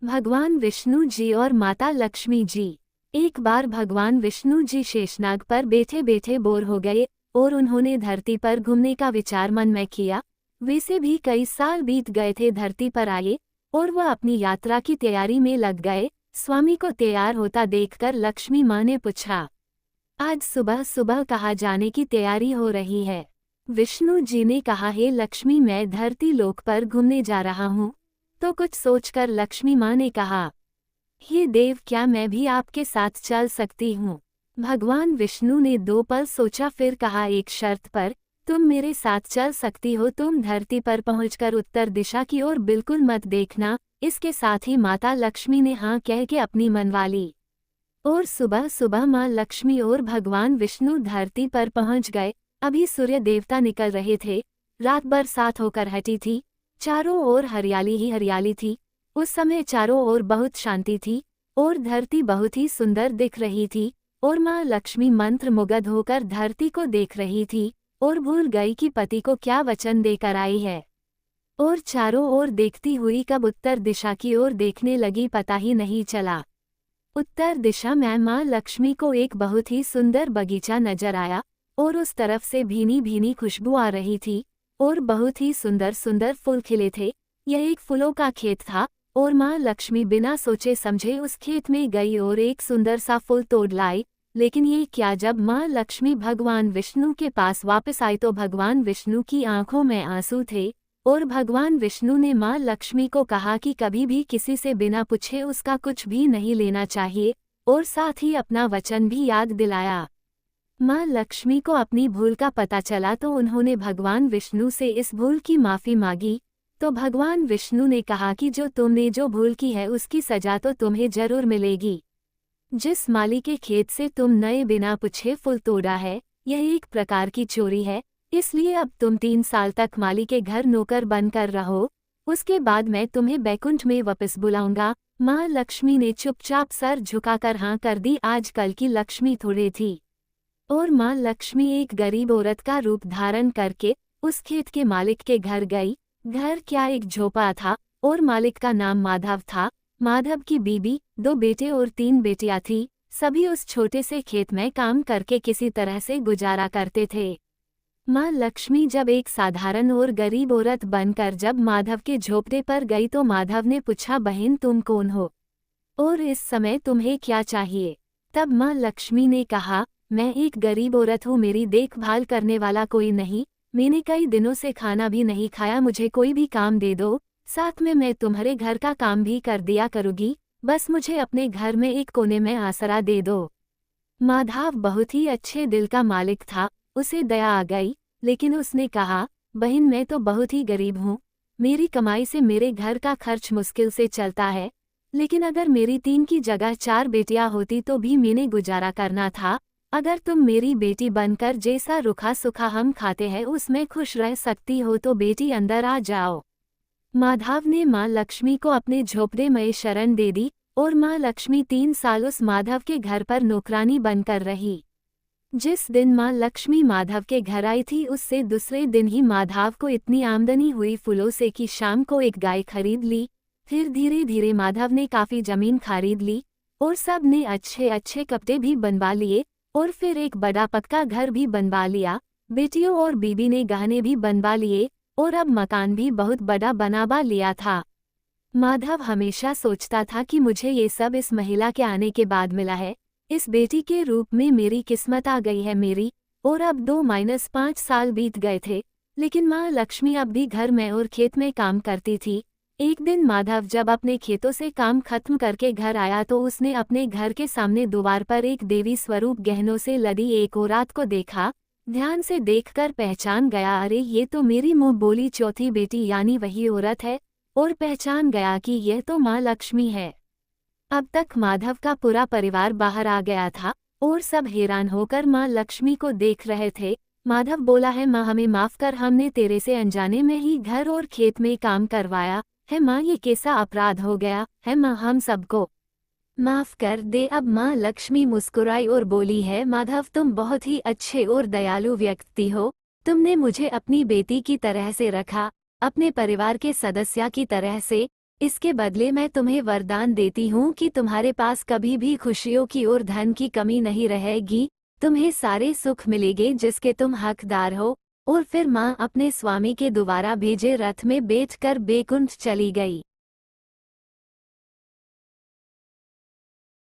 भगवान विष्णु जी और माता लक्ष्मी जी। एक बार भगवान विष्णु जी शेषनाग पर बैठे बैठे बोर हो गए और उन्होंने धरती पर घूमने का विचार मन में किया। वैसे भी कई साल बीत गए थे धरती पर आए और वह अपनी यात्रा की तैयारी में लग गए। स्वामी को तैयार होता देखकर लक्ष्मी माँ ने पूछा, आज सुबह सुबह कहाँ जाने की तैयारी हो रही है? विष्णु जी ने कहा, हे लक्ष्मी, मैं धरती लोक पर घूमने जा रहा हूँ। तो कुछ सोचकर लक्ष्मी माँ ने कहा, हे देव, क्या मैं भी आपके साथ चल सकती हूँ? भगवान विष्णु ने 2 पल सोचा, फिर कहा, एक शर्त पर। तुम मेरे साथ चल सकती हो। तुम धरती पर पहुंचकर उत्तर दिशा की ओर बिल्कुल मत देखना। इसके साथ ही माता लक्ष्मी ने हाँ कह के अपनी मनवा ली। और सुबह सुबह माँ लक्ष्मी और भगवान विष्णु धरती पर पहुंच गए। अभी सूर्य देवता निकल रहे थे। रात बरसात होकर हटी थी। चारों ओर हरियाली ही हरियाली थी। उस समय चारों ओर बहुत शांति थी और धरती बहुत ही सुंदर दिख रही थी। और माँ लक्ष्मी मंत्रमुग्ध होकर धरती को देख रही थी और भूल गई कि पति को क्या वचन देकर आई है। और चारों ओर देखती हुई कब उत्तर दिशा की ओर देखने लगी पता ही नहीं चला। उत्तर दिशा में माँ लक्ष्मी को एक बहुत ही सुंदर बगीचा नजर आया और उस तरफ से भीनी भीनी खुशबू आ रही थी और बहुत ही सुंदर सुंदर फूल खिले थे। यह एक फूलों का खेत था और माँ लक्ष्मी बिना सोचे समझे उस खेत में गई और एक सुंदर सा फूल तोड़ लाई। लेकिन ये क्या, जब माँ लक्ष्मी भगवान विष्णु के पास वापस आई तो भगवान विष्णु की आंखों में आंसू थे और भगवान विष्णु ने माँ लक्ष्मी को कहा कि कभी भी किसी से बिना पूछे उसका कुछ भी नहीं लेना चाहिए और साथ ही अपना वचन भी याद दिलाया। माँ लक्ष्मी को अपनी भूल का पता चला तो उन्होंने भगवान विष्णु से इस भूल की माफ़ी मांगी। तो भगवान विष्णु ने कहा कि जो तुमने जो भूल की है उसकी सजा तो तुम्हें जरूर मिलेगी। जिस माली के खेत से तुम नए बिना पूछे फूल तोड़ा है, यह एक प्रकार की चोरी है। इसलिए अब तुम 3 साल तक माली के घर नौकर बनकर रहो। उसके बाद मैं तुम्हें बैकुंठ में वापस बुलाऊंगा। माँ लक्ष्मी ने चुपचाप सर झुकाकर हाँ कर दी। आजकल की लक्ष्मी थोड़ी थी और माँ लक्ष्मी एक गरीब औरत का रूप धारण करके उस खेत के मालिक के घर गई। घर क्या, एक झोपड़ा था और मालिक का नाम माधव था। माधव की बीबी, 2 बेटे और 3 बेटियां थी। सभी उस छोटे से खेत में काम करके किसी तरह से गुजारा करते थे। माँ लक्ष्मी जब एक साधारण और गरीब औरत बनकर जब माधव के झोपड़े पर गई तो माधव ने पूछा, बहन तुम कौन हो और इस समय तुम्हें क्या चाहिए? तब माँ लक्ष्मी ने कहा, मैं एक गरीब औरत हूँ, मेरी देखभाल करने वाला कोई नहीं। मैंने कई दिनों से खाना भी नहीं खाया, मुझे कोई भी काम दे दो, साथ में मैं तुम्हारे घर का काम भी कर दिया करूँगी। बस मुझे अपने घर में एक कोने में आसरा दे दो। माधव बहुत ही अच्छे दिल का मालिक था। उसे दया आ गई, लेकिन उसने कहा, बहन मैं तो बहुत ही गरीब हूँ, मेरी कमाई से मेरे घर का खर्च मुश्किल से चलता है। लेकिन अगर मेरी 3 की जगह 4 बेटियां होती तो भी मैंने गुजारा करना था। अगर तुम मेरी बेटी बनकर जैसा रूखा सूखा हम खाते हैं उसमें खुश रह सकती हो तो बेटी अंदर आ जाओ। माधव ने माँ लक्ष्मी को अपने झोपड़े में शरण दे दी और माँ लक्ष्मी 3 साल उस माधव के घर पर नौकरानी बनकर रही। जिस दिन माँ लक्ष्मी माधव के घर आई थी उससे दूसरे दिन ही माधव को इतनी आमदनी हुई फूलों से कि शाम को एक गाय खरीद ली। फिर धीरे धीरे माधव ने काफ़ी ज़मीन खरीद ली और सब ने अच्छे अच्छे कपड़े भी बनवा लिए और फिर एक बड़ा पक्का घर भी बनवा लिया। बेटियों और बीबी ने गहने भी बनवा लिए और अब मकान भी बहुत बड़ा बनवा लिया था। माधव हमेशा सोचता था कि मुझे ये सब इस महिला के आने के बाद मिला है। इस बेटी के रूप में मेरी किस्मत आ गई है मेरी। और अब 2-5 साल बीत गए थे, लेकिन माँ लक्ष्मी अब भी घर में और खेत में काम करती थी। एक दिन माधव जब अपने खेतों से काम खत्म करके घर आया तो उसने अपने घर के सामने द्वार पर एक देवी स्वरूप गहनों से लदी एक औरत को देखा। ध्यान से देखकर पहचान गया, अरे ये तो मेरी मुँह बोली चौथी बेटी यानी वही औरत है। और पहचान गया कि यह तो माँ लक्ष्मी है। अब तक माधव का पूरा परिवार बाहर आ गया था और सब हैरान होकर माँ लक्ष्मी को देख रहे थे। माधव बोला, है माँ हमें माफ़ कर, हमने तेरे से अनजाने में ही घर और खेत में काम करवाया है माँ, ये कैसा अपराध हो गया है माँ, हम सबको माफ़ कर दे। अब माँ लक्ष्मी मुस्कुराई और बोली, है माधव तुम बहुत ही अच्छे और दयालु व्यक्ति हो। तुमने मुझे अपनी बेटी की तरह से रखा, अपने परिवार के सदस्य की तरह से। इसके बदले मैं तुम्हें वरदान देती हूँ कि तुम्हारे पास कभी भी खुशियों की और धन की कमी नहीं रहेगी, तुम्हें सारे सुख मिलेंगे जिसके तुम हकदार हो। और फिर माँ अपने स्वामी के दोबारा भेजे रथ में बैठकर बैकुंठ चली गई।